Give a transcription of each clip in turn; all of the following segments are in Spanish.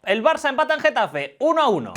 El Barça empata en Getafe, 1-1.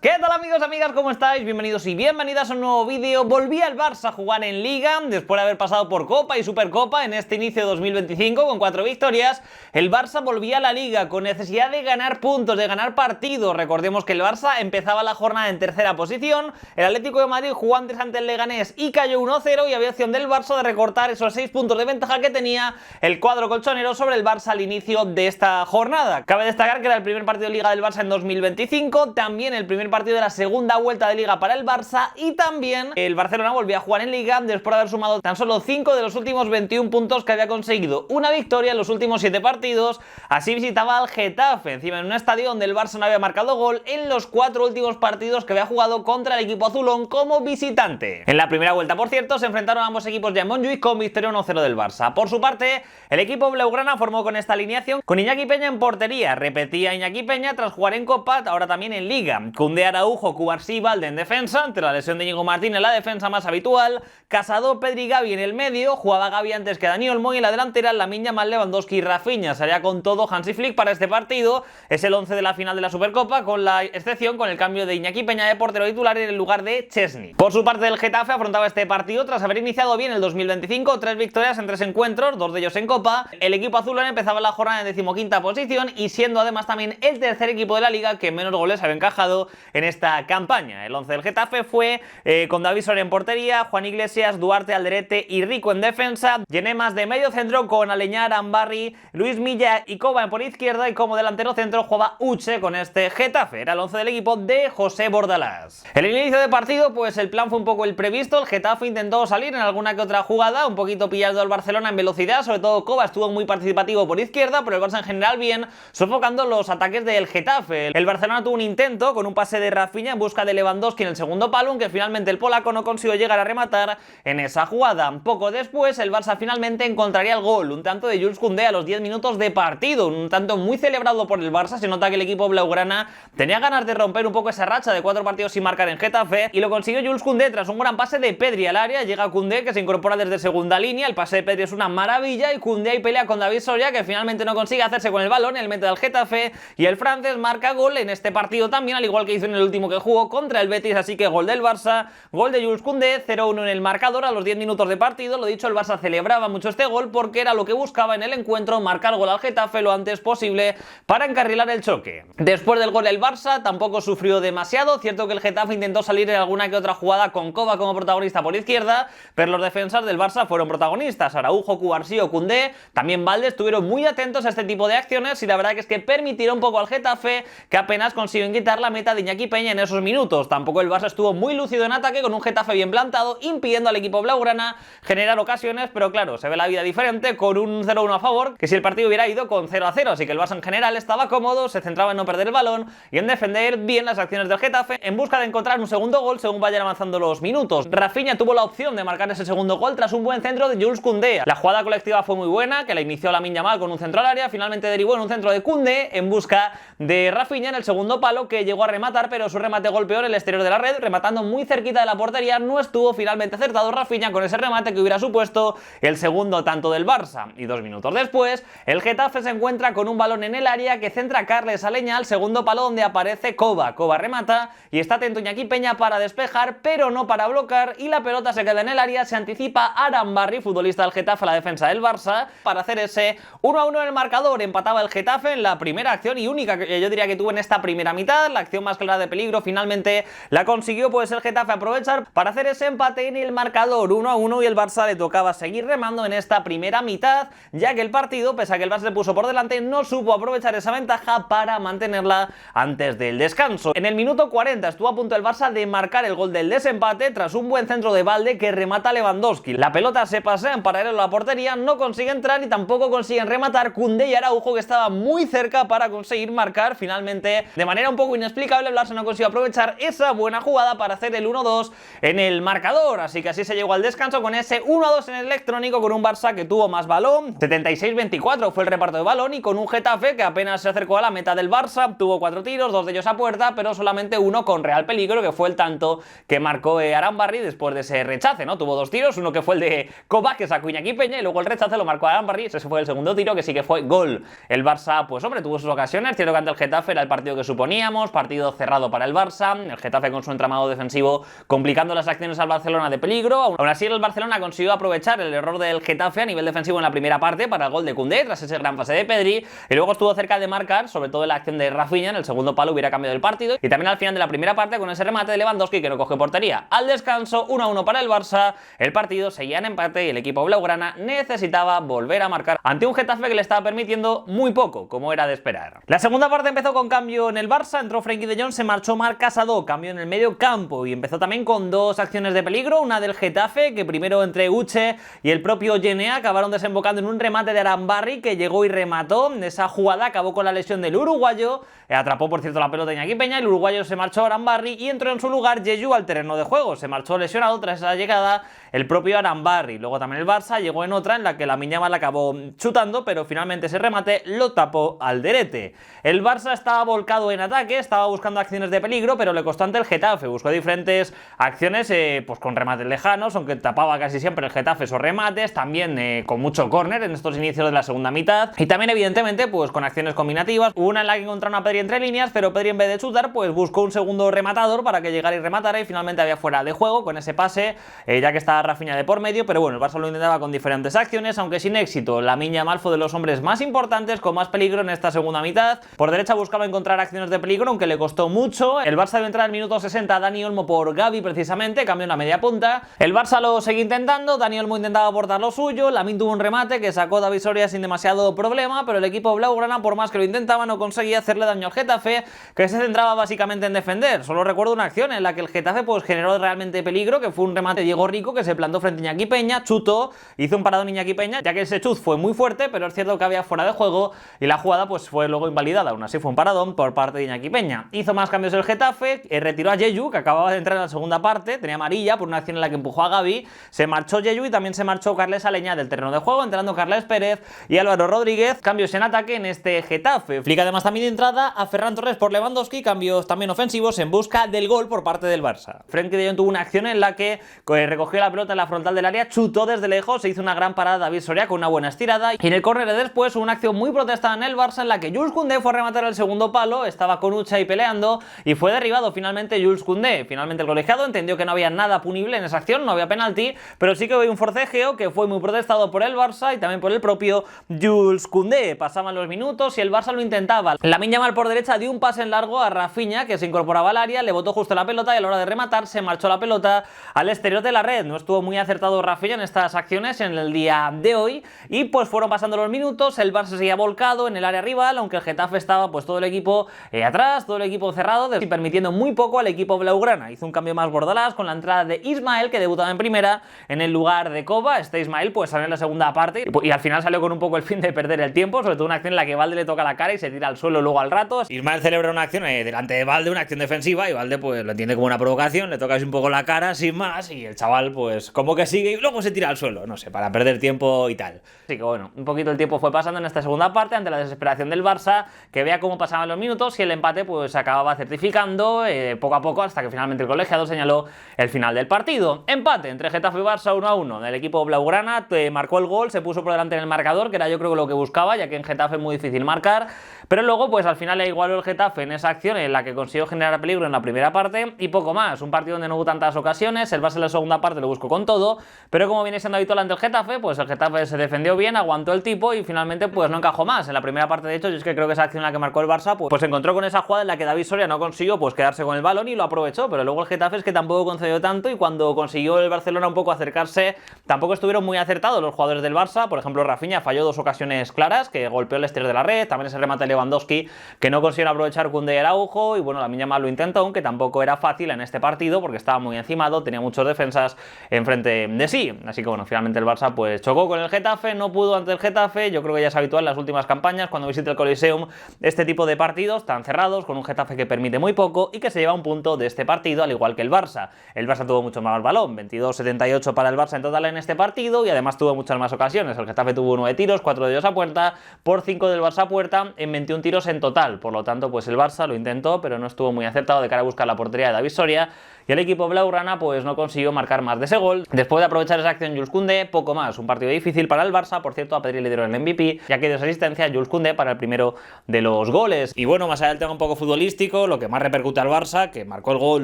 ¿Qué tal amigos, amigas? ¿Cómo estáis? Bienvenidos y bienvenidas a un nuevo vídeo. Volví al Barça a jugar en Liga después de haber pasado por Copa y Supercopa en este inicio de 2025 con 4 victorias. El Barça volvía a la Liga con necesidad de ganar puntos, de ganar partidos. Recordemos que el Barça empezaba la jornada en tercera posición. El Atlético de Madrid jugó antes ante el Leganés y cayó 1-0 y había opción del Barça de recortar esos 6 puntos de ventaja que tenía el cuadro colchonero sobre el Barça al inicio de esta jornada. Cabe destacar que era el primer partido de Liga del Barça en 2025, también el primer partido de la segunda vuelta de Liga para el Barça y también el Barcelona volvió a jugar en Liga después de haber sumado tan solo 5 de los últimos 21 puntos que había conseguido. Una victoria en los últimos 7 partidos, así visitaba al Getafe, encima en un estadio donde el Barça no había marcado gol en los 4 últimos partidos que había jugado contra el equipo azulón como visitante. En la primera vuelta, por cierto, se enfrentaron ambos equipos de Montjuïc con victoria 1-0 del Barça. Por su parte, el equipo blaugrana formó con esta alineación con Iñaki Peña en portería, repetía Iñaki Peña tras jugar en Copa, ahora también en Liga. Koundé, Araujo, Cubarsí, Valde en defensa, ante la lesión de Íñigo Martínez la defensa más habitual, Casado, Pedri y Gavi en el medio, jugaba Gavi antes que Dani Olmo y en la delantera Lamine Yamal, Lewandowski y Rafinha. Salía con todo Hansi Flick para este partido, es el 11 de la final de la Supercopa, con la excepción con el cambio de Iñaki Peña de portero titular en el lugar de Chesney. Por su parte, el Getafe afrontaba este partido tras haber iniciado bien el 2025, 3 victorias en 3 encuentros, 2 de ellos en Copa. El equipo azulón empezaba la jornada en 15ª posición y siendo además también el tercer equipo de la Liga que menos goles había encajado en esta campaña. El 11 del Getafe fue con David Soria en portería, Juan Iglesias, Duarte, Alderete y Rico en defensa, Yenemas de medio centro con Aleñar, Ambarri, Luis Milla y Koba por izquierda y como delantero centro jugaba Uche con este Getafe. Era el 11 del equipo de José Bordalás. En el inicio de partido, pues el plan fue un poco el previsto. El Getafe intentó salir en alguna que otra jugada, un poquito pillado al Barcelona en velocidad, sobre todo Koba estuvo muy participativo por izquierda, pero el Barça en general bien, sofocando los ataques del Getafe. El Barcelona tuvo un intento con un pase de Rafinha en busca de Lewandowski en el segundo palo, aunque finalmente el polaco no consiguió llegar a rematar en esa jugada. Poco después, el Barça finalmente encontraría el gol, un tanto de Jules Koundé a los 10 minutos de partido, un tanto muy celebrado por el Barça. Se nota que el equipo blaugrana tenía ganas de romper un poco esa racha de 4 partidos sin marcar en Getafe y lo consiguió Jules Koundé tras un gran pase de Pedri al área. Llega Koundé, que se incorpora desde segunda línea, el pase de Pedri es una maravilla y Koundé ahí pelea con David Soria, que finalmente no consigue hacerse con el balón en el meta del Getafe y el francés marca gol en este partido también, al igual que hizo en el último que jugó contra el Betis. Así que gol del Barça, gol de Jules Koundé, 0-1 en el marcador a los 10 minutos de partido. Lo dicho, el Barça celebraba mucho este gol porque era lo que buscaba en el encuentro, marcar gol al Getafe lo antes posible para encarrilar el choque. Después del gol el Barça tampoco sufrió demasiado, cierto que el Getafe intentó salir en alguna que otra jugada con Koba como protagonista por izquierda, pero los defensas del Barça fueron protagonistas, Araujo, Cubarsí o Koundé, también Valde estuvieron muy atentos a este tipo de acciones y la verdad que es que permitieron un poco al Getafe, que apenas consiguió quitar la meta de Iñaki Peña en esos minutos. Tampoco el Barça estuvo muy lúcido en ataque, con un Getafe bien plantado, impidiendo al equipo blaugrana generar ocasiones, pero claro, se ve la vida diferente con un 0-1 a favor, que si el partido hubiera ido con 0-0, así que el Barça en general estaba cómodo, se centraba en no perder el balón y en defender bien las acciones del Getafe, en busca de encontrar un segundo gol según vayan avanzando los minutos. Rafinha tuvo la opción de marcar ese segundo gol tras un buen centro de Jules Koundé. La jugada colectiva fue muy buena, que la inició Lamine Yamal con un centro al área, finalmente derivó en un centro de Koundé en busca de Rafinha en el segundo palo, que llegó a rematar, pero su remate golpeó en el exterior de la red, rematando muy cerquita de la portería. No estuvo finalmente acertado Rafinha con ese remate que hubiera supuesto el segundo tanto del Barça. Y 2 minutos después, el Getafe se encuentra con un balón en el área que centra Carles Aleña al segundo palo, donde aparece Koba. Koba remata y está atento Iñaki Peña para despejar, pero no para bloquear, y la pelota se queda en el área. Se anticipa Arambarri, futbolista del Getafe, a la defensa del Barça, para hacer ese 1-1 en el marcador. Empataba el Getafe en la primera acción y única que yo diría que tuvo en esta primera mitad, la acción más clara de peligro. Finalmente la consiguió pues el Getafe aprovechar para hacer ese empate en el marcador 1-1 y el Barça le tocaba seguir remando en esta primera mitad, ya que el partido, pese a que el Barça se puso por delante, no supo aprovechar esa ventaja para mantenerla antes del descanso. En el minuto 40 estuvo a punto el Barça de marcar el gol del desempate tras un buen centro de Valde que remata Lewandowski. La pelota se pasea en paralelo a la portería, no consigue entrar y tampoco consiguen rematar Koundé y Araujo, que estaba muy cerca para conseguir marcar. Finalmente, de manera un poco inexplicable, el Barça Barça no consiguió aprovechar esa buena jugada para hacer el 1-2 en el marcador, así que así se llegó al descanso con ese 1-2 en el electrónico, con un Barça que tuvo más balón, 76-24 fue el reparto de balón, y con un Getafe que apenas se acercó a la meta del Barça, tuvo 4 tiros, 2 de ellos a puerta, pero solamente uno con real peligro, que fue el tanto que marcó Arambarri después de ese rechace, ¿no? Tuvo 2 tiros, uno que fue el de Kovac, que sacó Iñaki Peña, y luego el rechace lo marcó Arambarri, ese fue el segundo tiro, que sí que fue gol. El Barça, pues hombre, tuvo sus ocasiones, cierto que ante el Getafe era el partido que suponíamos, partido cerrado para el Barça, el Getafe con su entramado defensivo complicando las acciones al Barcelona de peligro. Aún así el Barcelona consiguió aprovechar el error del Getafe a nivel defensivo en la primera parte para el gol de Koundé tras ese gran pase de Pedri, y luego estuvo cerca de marcar, sobre todo en la acción de Rafinha, en el segundo palo hubiera cambiado el partido, y también al final de la primera parte con ese remate de Lewandowski que no coge portería. Al descanso, 1-1 para el Barça, el partido seguía en empate y el equipo blaugrana necesitaba volver a marcar ante un Getafe que le estaba permitiendo muy poco, como era de esperar. La segunda parte empezó con cambio en el Barça, entró Frenkie de Jong, se marchó Marc Casado, cambio en el medio campo, y empezó también con 2 acciones de peligro, una del Getafe, que primero entre Uche y el propio Yenea acabaron desembocando en un remate de Arambarri que llegó y remató. Esa jugada acabó con la lesión del uruguayo, atrapó por cierto la pelota de Iñaki Peña, el uruguayo se marchó a Arambarri y entró en su lugar Yeyu al terreno de juego, se marchó lesionado tras esa llegada el propio Arambarri. Luego también el Barça llegó en otra en la que Lamine Yamal acabó chutando, pero finalmente ese remate lo tapó Alderete. El Barça estaba volcado en ataque, estaba buscando acciones de peligro, pero le costó ante el Getafe, buscó diferentes acciones pues con remates lejanos, aunque tapaba casi siempre el Getafe esos remates, también con mucho córner en estos inicios de la segunda mitad, y también evidentemente pues con acciones combinativas, una en la que encontraron a Pedri entre líneas, pero Pedri en vez de chutar pues buscó un segundo rematador para que llegara y rematara, y finalmente había fuera de juego con ese pase, ya que estaba Rafinha de por medio, pero bueno, el Barça lo intentaba con diferentes acciones, aunque sin éxito. Lamine Yamal fue de los hombres más importantes, con más peligro en esta segunda mitad. Por derecha buscaba encontrar acciones de peligro, aunque le costó mucho. El Barça debe entrar al minuto 60 Dani Olmo por Gavi precisamente, cambió en la media punta. El Barça lo seguía intentando, Dani Olmo intentaba aportar lo suyo, Lamine tuvo un remate que sacó David Soria sin demasiado problema, pero el equipo blaugrana, por más que lo intentaba, no conseguía hacerle daño al Getafe, que se centraba básicamente en defender. Solo recuerdo una acción en la que el Getafe pues generó realmente peligro, que fue un remate de Diego Rico que se plantó frente a Iñaki Peña, chutó, hizo un paradón Iñaki Peña, ya que ese chut fue muy fuerte, pero es cierto que había fuera de juego y la jugada pues fue luego invalidada. Aún así fue un paradón por parte de Iñaki Peña. Hizo más cambios el Getafe, retiró a Yeyu, que acababa de entrar en la segunda parte, tenía amarilla por una acción en la que empujó a Gavi, se marchó Yeyu y también se marchó Carles Aleñá del terreno de juego, entrando Carles Pérez y Álvaro Rodríguez. Cambios en ataque en este Getafe. Flick además también de entrada a Ferran Torres por Lewandowski, cambios también ofensivos en busca del gol por parte del Barça. Frenkie de Jong tuvo una acción en la que recogió la pelota en la frontal del área, chutó desde lejos, se hizo una gran parada David Soria con una buena estirada, y en el córner de después una acción muy protestada en el Barça en la que Jules Koundé fue a rematar el segundo palo, estaba con Uche ahí peleando y fue derribado finalmente Jules Koundé. Finalmente el colegiado entendió que no había nada punible en esa acción, no había penalti, pero sí que hubo un forcejeo que fue muy protestado por el Barça y también por el propio Jules Koundé. Pasaban los minutos y el Barça lo intentaba. Lamine Yamal por derecha dio un pase en largo a Rafinha, que se incorporaba al área, le botó justo la pelota y a la hora de rematar se marchó la pelota al exterior de la red. No estuvo muy acertado Rafinha en estas acciones en el día de hoy, y pues fueron pasando los minutos, el Barça seguía volcado en el área rival, aunque el Getafe estaba pues todo el equipo atrás, todo el equipo cerrado y permitiendo muy poco al equipo blaugrana. Hizo un cambio más Bordalás con la entrada de Ismael, que debutaba en primera en el lugar de Kovac. Este Ismael pues salió en la segunda parte y al final salió con un poco el fin de perder el tiempo, sobre todo una acción en la que Valde le toca la cara y se tira al suelo luego al rato. Ismael celebra una acción delante de Valde, una acción defensiva, y Valde pues lo entiende como una provocación, le toca un poco la cara sin más, y el chaval pues como que sigue y luego se tira al suelo, no sé, para perder tiempo y tal. Así que bueno, un poquito el tiempo fue pasando en esta segunda parte ante la desesperación del Barça, que vea cómo pasaban los minutos y el empate pues se acababa certificando poco a poco, hasta que finalmente el colegiado señaló el final del partido. Empate entre Getafe y Barça 1-1. El equipo blaugrana marcó el gol, se puso por delante en el marcador, que era yo creo que lo que buscaba, ya que en Getafe es muy difícil marcar, pero luego pues al final le igualó el Getafe en esa acción en la que consiguió generar peligro en la primera parte y poco más. Un partido donde no hubo tantas ocasiones, el Barça en la segunda parte lo buscó con todo, pero como viene siendo habitual ante el Getafe, pues el Getafe se defendió bien, aguantó el tipo y finalmente pues no encajó más. En la primera parte, de hecho, yo es que creo que esa acción en la que marcó el Barça pues se encontró con esa jugada en la que David Soria no consiguió pues quedarse con el balón y lo aprovechó, pero luego el Getafe es que tampoco concedió tanto, y cuando consiguió el Barcelona un poco acercarse, tampoco estuvieron muy acertados los jugadores del Barça. Por ejemplo, Rafinha falló 2 ocasiones claras, que golpeó el exterior de la red, también ese remate de Lewandowski que no consiguieron aprovechar Koundé y Araujo, y bueno, Lamine Yamal lo intentó, aunque tampoco era fácil en este partido porque estaba muy encimado, tenía muchos defensas enfrente de sí. Así que bueno, finalmente el Barça pues chocó con el Getafe, no pudo ante el Getafe. Yo creo que ya es habitual en las últimas campañas, cuando visite el Coliseum, este tipo de partidos tan cerrados, con un Getafe que permite muy poco y que se lleva un punto de este partido, al igual que el Barça. El Barça tuvo mucho más balón, 22-78 para el Barça en total en este partido, y además tuvo muchas más ocasiones. El Getafe tuvo 9 tiros, 4 de ellos a puerta, por 5 del Barça a puerta, en 21 tiros en total. Por lo tanto, pues el Barça lo intentó, pero no estuvo muy acertado de cara a buscar la portería de David Soria, y el equipo blaugrana pues no consiguió marcar más de ese gol. Después de aprovechar esa acción Jules Koundé, poco más. Un partido difícil para el Barça, por cierto, a Pedri le dieron el MVP, ya que dio esa asistencia a Jules Koundé para el primero de los goles. Y bueno, más allá del tema un poco futbolístico, lo que más repercute al Barça, que marcó el gol,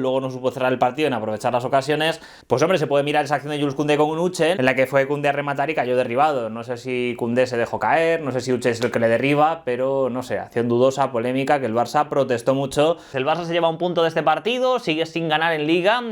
luego no supo cerrar el partido en aprovechar las ocasiones, pues hombre, se puede mirar esa acción de Jules Koundé con un Uche, en la que fue Koundé a rematar y cayó derribado. No sé si Koundé se dejó caer, no sé si Uche es el que le derriba, pero no sé, acción dudosa, polémica, que el Barça protestó mucho. El Barça se lleva un punto de este partido, sigue sin ganar en Liga,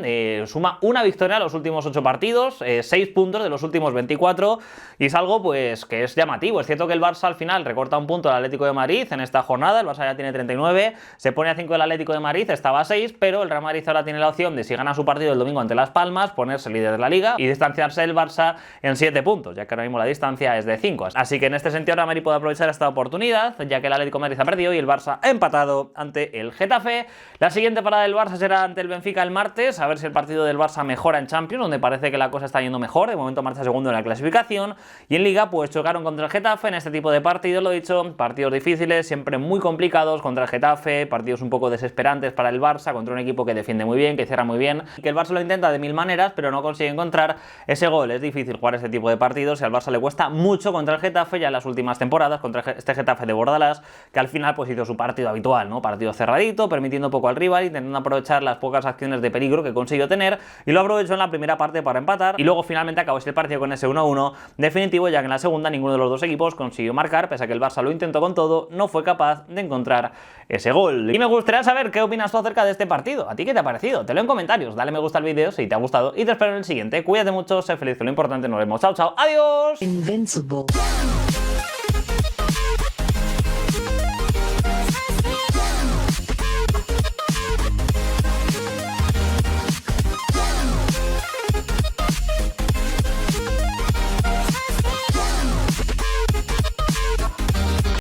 suma una victoria en los últimos 8 partidos, 6 puntos de los últimos 24, y es algo pues que es llamativo. Es cierto que el Barça al final recorta un punto al Atlético de Madrid en esta jornada, el Barça ya tiene 39, se pone a 5 del Atlético de Madrid, estaba a 6, pero el Real Madrid ahora tiene la opción de, si gana su partido el domingo ante Las Palmas, ponerse líder de la Liga y distanciarse del Barça en 7 puntos, ya que ahora mismo la distancia es de 5. Así que en este sentido Real Madrid puede aprovechar esta oportunidad, ya que el Atlético de Madrid ha perdido y el Barça ha empatado ante el Getafe. La siguiente parada del Barça será ante el Benfica el martes, a ver si el partido del Barça mejora en Champions, donde parece que la cosa está yendo mejor. De momento marcha segundo en la clasificación, y en Liga pues chocaron contra el Getafe en este tipo de partidos, lo he dicho, partidos difíciles, siempre muy complicados contra el Getafe, partidos un poco desesperantes para el Barça, contra un equipo que defiende muy bien, que cierra muy bien, y que el Barça lo intenta de mil maneras, pero no consigue encontrar ese gol. Es difícil jugar este tipo de partidos y al Barça le cuesta mucho contra el Getafe ya en las últimas temporadas, contra este Getafe de Bordalás, que al final pues hizo su partido habitual, ¿no? Partido cerradito, permitiendo poco al rival, intentando aprovechar las pocas acciones de peligro que consiguió tener, y lo aprovechó en la primera parte para empatar, y luego finalmente acabó ese partido con ese 1-1 definitivo, ya que en la segunda ninguno de los dos equipos consiguió marcar, pese a que el Barça lo intentó con todo, no fue capaz de encontrar ese gol. Y me gustaría saber qué opinas tú acerca de este partido. ¿A ti qué te ha parecido? Te leo en comentarios, dale me gusta al vídeo si te ha gustado y te espero en el siguiente. Cuídate mucho, sé feliz, que lo importante, nos vemos. Chao, chao, adiós. Invincible.